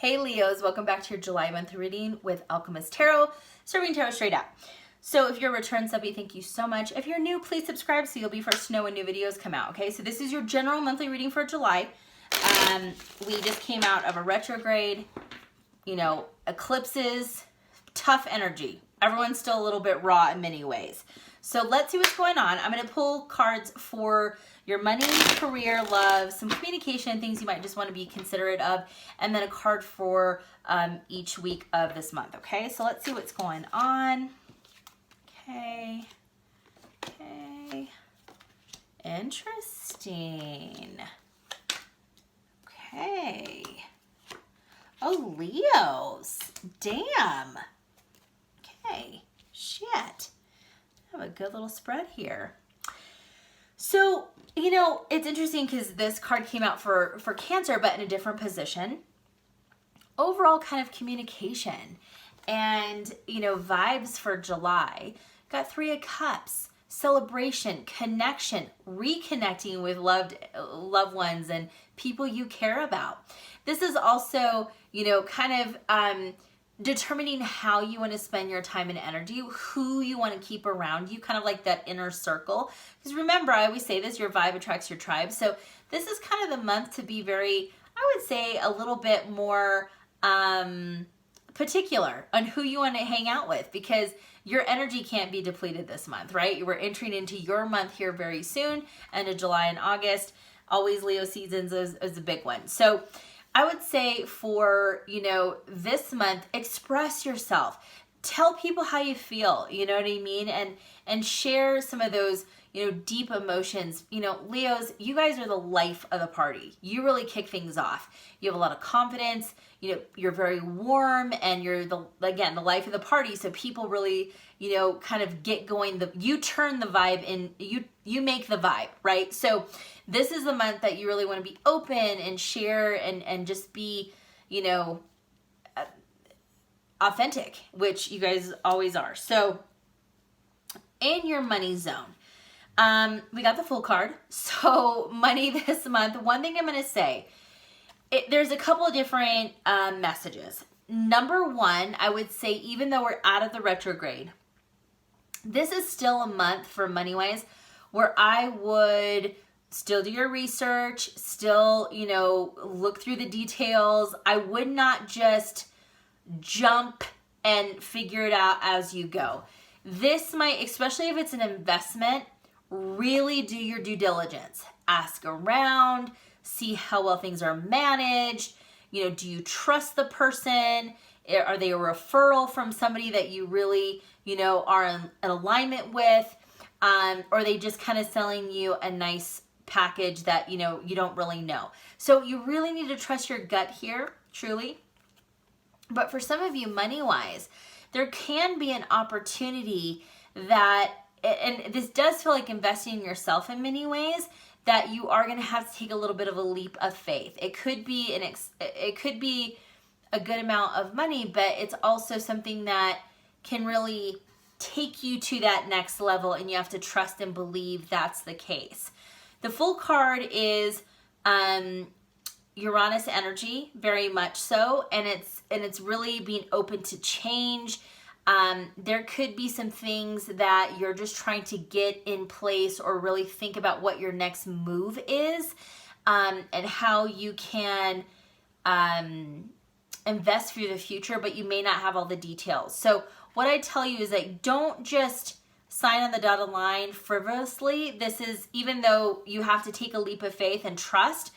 Hey Leos, welcome back to your July month reading with Owlchemist Tarot, serving tarot straight out. So if you're a return subby, thank you so much. If you're new, please subscribe so you'll be first to know when new videos come out, okay? So this is your general monthly reading for July. We just came out of a retrograde, eclipses, tough energy. Everyone's still a little bit raw in many ways. So let's see what's going on. I'm going to pull cards for your money, career, love, some communication, things you might just want to be considerate of, and then a card for each week of this month, okay? So let's see what's going on. Okay. Interesting. Okay. Oh, Leos. Damn. Okay. Shit. I have a good little spread here. So, it's interesting because this card came out for Cancer, but in a different position. Overall kind of communication and, vibes for July. Got 3 of Cups, celebration, connection, reconnecting with loved ones and people you care about. This is also, determining how you want to spend your time and energy, who you want to keep around you, kind of like that inner circle. Because remember, I always say this, your vibe attracts your tribe. So this is kind of the month to be very, I would say, a little bit more particular on who you want to hang out with, because your energy can't be depleted this month, right? We're entering into your month here very soon, end of July and August. Always Leo seasons is a big one. So I would say for, this month, express yourself. Tell people how you feel, you know what I mean? And share some of those, deep emotions. Leos, you guys are the life of the party. You really kick things off. You have a lot of confidence. You're very warm and you're the life of the party. So people really, kind of get going. You turn the vibe in, you make the vibe, right? So this is the month that you really want to be open and share and just be, authentic, which you guys always are. So in your money zone, we got the Fool card. So money this month, one thing I'm going to say, there's a couple of different messages. Number one, I would say, even though we're out of the retrograde, this is still a month for money-wise where I would still do your research, still, look through the details. I would not just jump and figure it out as you go. This might, especially if it's an investment, really do your due diligence. Ask around, see how well things are managed. Do you trust the person? Are they a referral from somebody that you really, are in alignment with? Or are they just kind of selling you a nice package that, you don't really know? So you really need to trust your gut here, truly. But for some of you, money-wise, there can be an opportunity that, and this does feel like investing in yourself in many ways, that you are going to have to take a little bit of a leap of faith. It could be a good amount of money, but it's also something that can really take you to that next level, and you have to trust and believe that's the case. The Fool card is Uranus energy, very much so, and it's really being open to change. There could be some things that you're just trying to get in place or really think about what your next move is, and how you can invest for the future, but you may not have all the details. So what I tell you is that don't just sign on the dotted line frivolously. This is, even though you have to take a leap of faith and trust,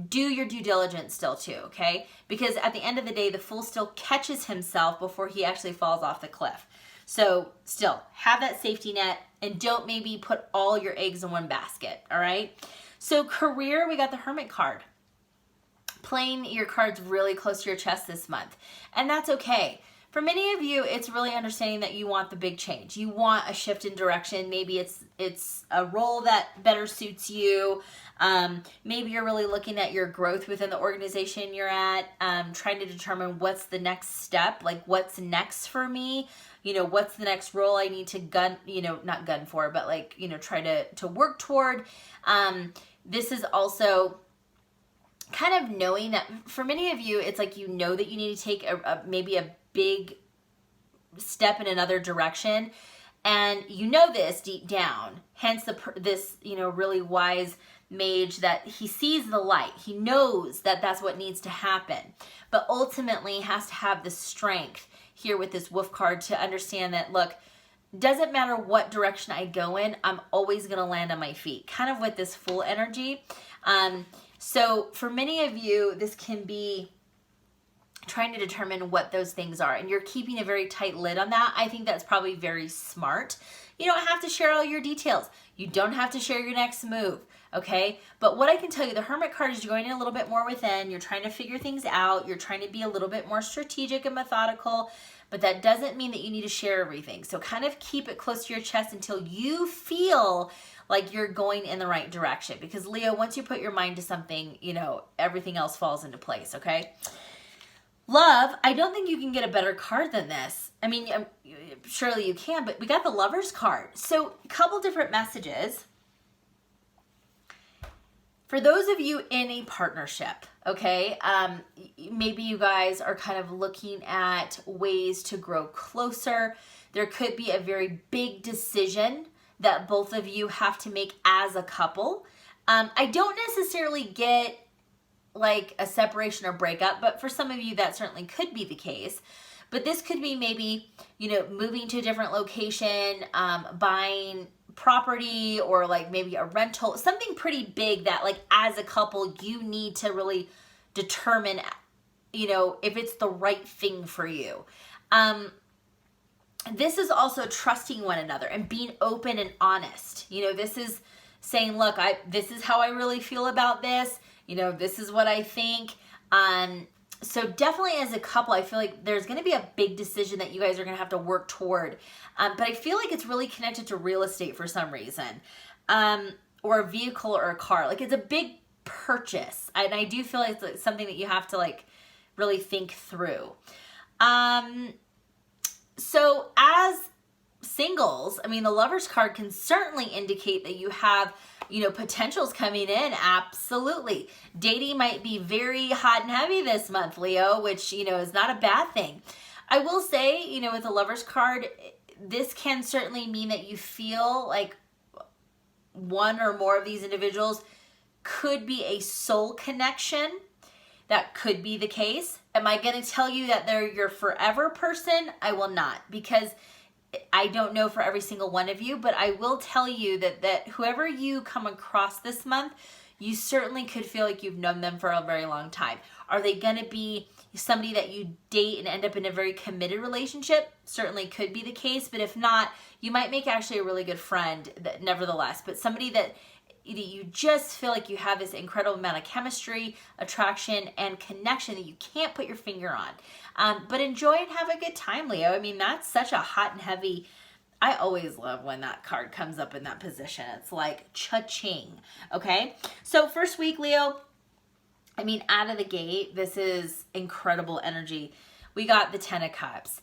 do your due diligence still too, okay? Because at the end of the day, the Fool still catches himself before he actually falls off the cliff. So still, have that safety net and don't maybe put all your eggs in one basket, all right? So career, we got the Hermit card. Playing your cards really close to your chest this month, and that's okay. For many of you, it's really understanding that you want the big change. You want a shift in direction. Maybe it's a role that better suits you. Maybe you're really looking at your growth within the organization you're at, trying to determine what's the next step, like what's next for me. What's the next role I need to not gun for, but try to work toward. This is also kind of knowing that for many of you, it's like you know that you need to take maybe a big step in another direction, and you know this deep down. Hence this really wise mage, that he sees the light. He knows that that's what needs to happen, but ultimately has to have the strength here with this wolf card to understand that, look, doesn't matter what direction I go in, I'm always going to land on my feet, kind of with this Fool energy. So for many of you, this can be trying to determine what those things are, and you're keeping a very tight lid on that. I think that's probably very smart. You don't have to share all your details. You don't have to share your next move, okay? But what I can tell you, the Hermit card is you're going in a little bit more within. You're trying to figure things out. You're trying to be a little bit more strategic and methodical, but that doesn't mean that you need to share everything. So kind of keep it close to your chest until you feel like you're going in the right direction. Because Leo, once you put your mind to something, everything else falls into place, okay? Love, I don't think you can get a better card than this. I mean, surely you can, but we got the Lovers card. So a couple different messages. For those of you in a partnership, okay, maybe you guys are kind of looking at ways to grow closer. There could be a very big decision that both of you have to make as a couple. I don't necessarily get like a separation or breakup, but for some of you that certainly could be the case. But this could be maybe, moving to a different location, buying property, or like maybe a rental, something pretty big that like as a couple you need to really determine, if it's the right thing for you. This is also trusting one another and being open and honest. This is saying, look, this is how I really feel about this. This is what I think. So definitely as a couple, I feel like there's going to be a big decision that you guys are going to have to work toward. But I feel like it's really connected to real estate for some reason, or a vehicle or a car. Like it's a big purchase. And I do feel like it's like something that you have to like really think through. So as singles, I mean, the Lovers card can certainly indicate that you have potentials coming in. Absolutely. Dating might be very hot and heavy this month, Leo, which, is not a bad thing. I will say, with the Lovers card, this can certainly mean that you feel like one or more of these individuals could be a soul connection. That could be the case. Am I going to tell you that they're your forever person? I will not, because I don't know for every single one of you, but I will tell you that whoever you come across this month, you certainly could feel like you've known them for a very long time. Are they going to be somebody that you date and end up in a very committed relationship? Certainly could be the case, but if not, you might make actually a really good friend nevertheless, but somebody that you just feel like you have this incredible amount of chemistry, attraction, and connection that you can't put your finger on. But enjoy and have a good time, Leo. I mean, that's such a hot and heavy. I always love when that card comes up in that position. It's like cha-ching, okay? So first week, Leo, I mean, out of the gate, this is incredible energy. We got the 10 of Cups.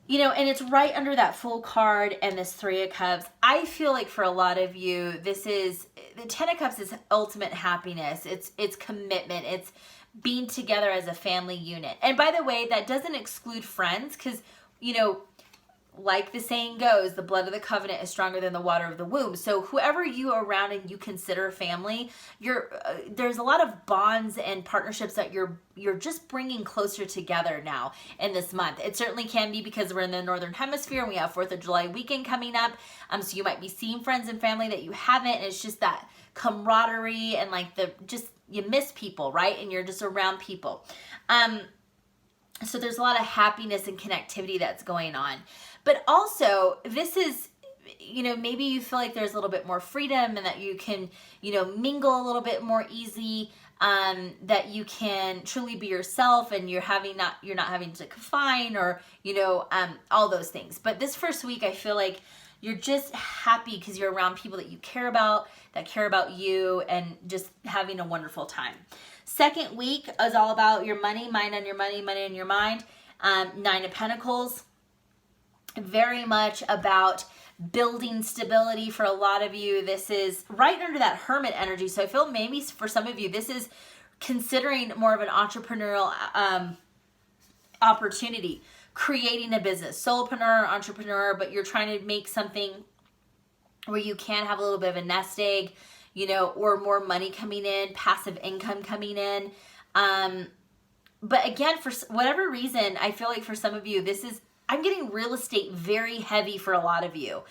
And it's right under that Fool card and this 3 of Cups. I feel like for a lot of you, this is, the 10 of Cups is ultimate happiness. It's commitment. It's being together as a family unit. And by the way, that doesn't exclude friends, because, like the saying goes, the blood of the covenant is stronger than the water of the womb. So whoever you are around and you consider family, there's a lot of bonds and partnerships that you're just bringing closer together now in this month. It certainly can be because we're in the Northern Hemisphere and we have 4th of July weekend coming up. So you might be seeing friends and family that you haven't, and it's just that camaraderie and like you miss people, right? And you're just around people. So there's a lot of happiness and connectivity that's going on. But also, this is, maybe you feel like there's a little bit more freedom and that you can, mingle a little bit more easy, that you can truly be yourself and you're not having to confine or, all those things. But this first week, I feel like you're just happy because you're around people that you care about, that care about you, and just having a wonderful time. Second week is all about your money, mind on your money, money on your mind. 9 of Pentacles, very much about building stability for a lot of you. This is right under that Hermit energy. So I feel maybe for some of you, this is considering more of an entrepreneurial opportunity, creating a business, solopreneur, entrepreneur, but you're trying to make something where you can have a little bit of a nest egg, you know, or more money coming in, passive income coming in. But again, for whatever reason, I feel like for some of you, I'm getting real estate very heavy for a lot of you.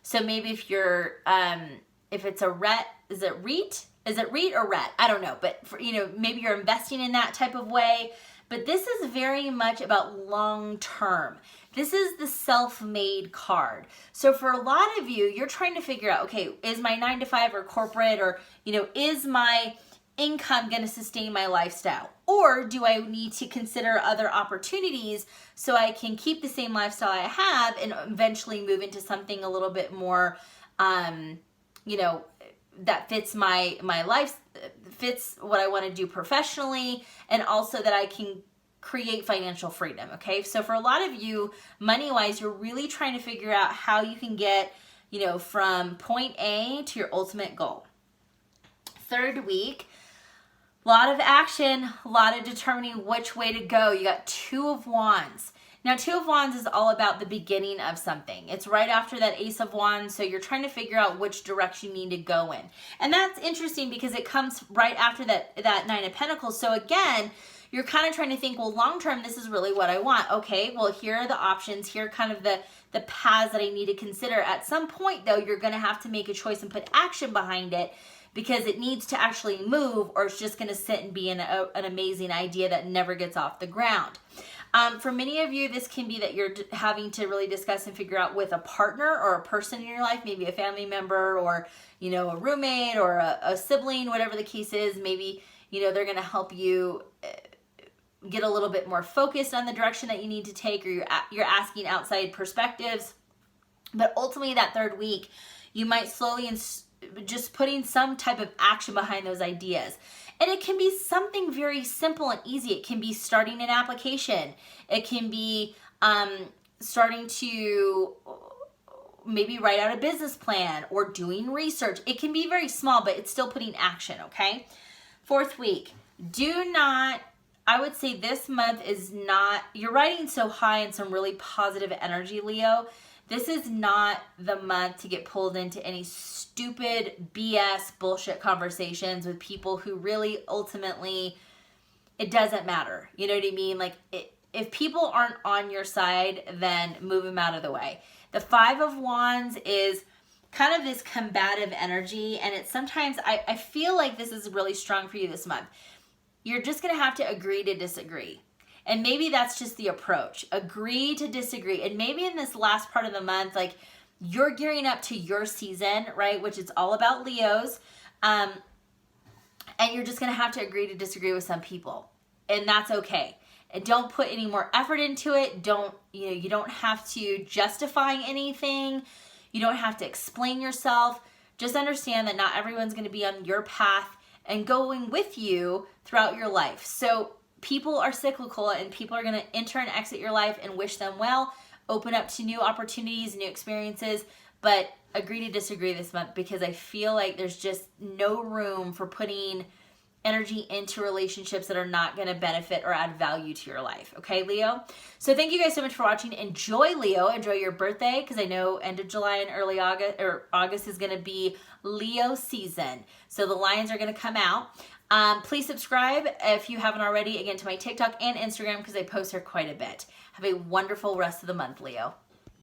So maybe if you're, if it's a REIT, is it REIT or RET? I don't know, but for, you know, maybe you're investing in that type of way. But this is very much about long term. This is the self-made card. So for a lot of you, you're trying to figure out, okay, is my 9-to-5 or corporate, or, you know, is my income going to sustain my lifestyle? Or do I need to consider other opportunities so I can keep the same lifestyle I have and eventually move into something a little bit more, you know, that fits my life, fits what I want to do professionally, and also that I can create financial freedom, okay? So for a lot of you, money-wise, you're really trying to figure out how you can get, you know, from point A to your ultimate goal. Third week, a lot of action, a lot of determining which way to go. You got Two of Wands. Now, Two of Wands is all about the beginning of something. It's right after that Ace of Wands, so you're trying to figure out which direction you need to go in. And that's interesting because it comes right after that Nine of Pentacles. So again, you're kind of trying to think, well, long term, this is really what I want. Okay, well, here are the options. Here are kind of the paths that I need to consider. At some point, though, you're going to have to make a choice and put action behind it, because it needs to actually move, or it's just going to sit and be an amazing idea that never gets off the ground. For many of you, this can be that you're having to really discuss and figure out with a partner or a person in your life, maybe a family member, or, you know, a roommate or a sibling, whatever the case is. Maybe, you know, they're going to help you get a little bit more focused on the direction that you need to take, or you're asking outside perspectives. But ultimately, that third week, you might slowly and just putting some type of action behind those ideas. And it can be something very simple and easy. It can be starting an application. It can be starting to maybe write out a business plan or doing research. It can be very small, but it's still putting action, okay? Fourth week, I would say this month is not, you're riding so high in some really positive energy, Leo. This is not the month to get pulled into any stupid BS bullshit conversations with people who really ultimately, it doesn't matter. You know what I mean? Like, if people aren't on your side, then move them out of the way. The Five of Wands is kind of this combative energy, and it's sometimes, I feel like this is really strong for you this month. You're just going to have to agree to disagree. And maybe that's just the approach. Agree to disagree. And maybe in this last part of the month, like, you're gearing up to your season, right? Which is all about Leos. And you're just going to have to agree to disagree with some people. And that's okay. And don't put any more effort into it. You don't have to justify anything. You don't have to explain yourself. Just understand that not everyone's going to be on your path and going with you throughout your life. So people are cyclical, and people are going to enter and exit your life, and wish them well, open up to new opportunities, new experiences, but agree to disagree this month, because I feel like there's just no room for putting energy into relationships that are not going to benefit or add value to your life. Okay, Leo? So thank you guys so much for watching. Enjoy, Leo. Enjoy your birthday, because I know end of July and early August, or August, is going to be Leo season. So the lions are going to come out. Please subscribe if you haven't already, again, to my TikTok and Instagram, because I post here quite a bit. Have a wonderful rest of the month, Leo.